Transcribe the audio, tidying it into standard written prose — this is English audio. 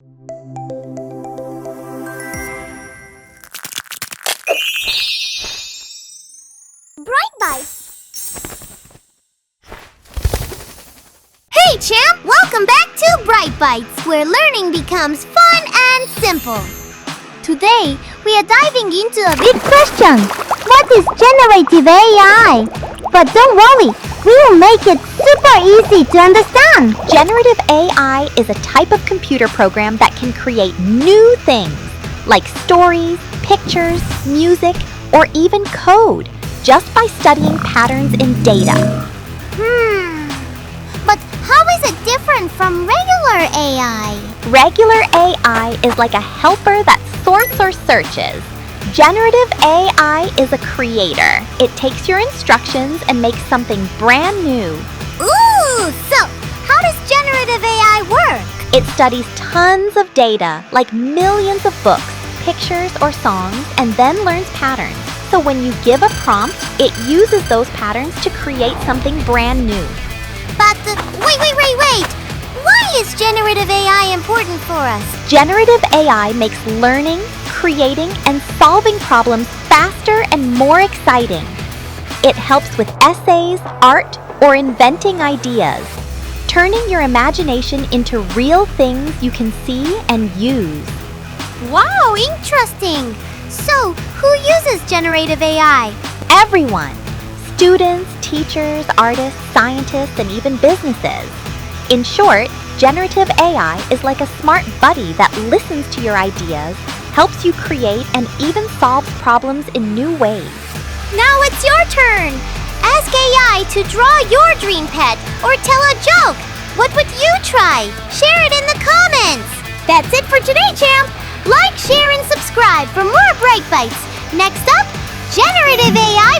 Hey champ! Welcome back to BrightBYTES, where learning becomes fun and simple. Today, we are diving into a big question. What is generative AI? But don't worry, we will make it super easy to understand. Generative AI is a type of computer program that can create new things, like stories, pictures, music, or even code, just by studying patterns in data. But how is it different from regular AI? Regular AI is like a helper that sorts or searches. Generative AI is a creator. It takes your instructions and makes something brand new. Ooh! So, how does generative AI work? It studies tons of data, like millions of books, pictures, or songs, and then learns patterns. So when you give a prompt, it uses those patterns to create something brand new. But, wait! Why is generative AI important for us? Generative AI makes learning, creating, and solving problems faster and more exciting. It helps with essays, art, or inventing ideas, turning your imagination into real things you can see and use. Wow, interesting! So, who uses generative AI? Everyone. Students, teachers, artists, scientists, and even businesses. In short, generative AI is like a smart buddy that listens to your ideas, helps you create, and even solves problems in new ways. Now it's your turn! Ask AI to draw your dream pet or tell a joke. What would you try? Share it in the comments! That's it for today, champ! Like, share, and subscribe for more BrightBYTES. Next up, generative AI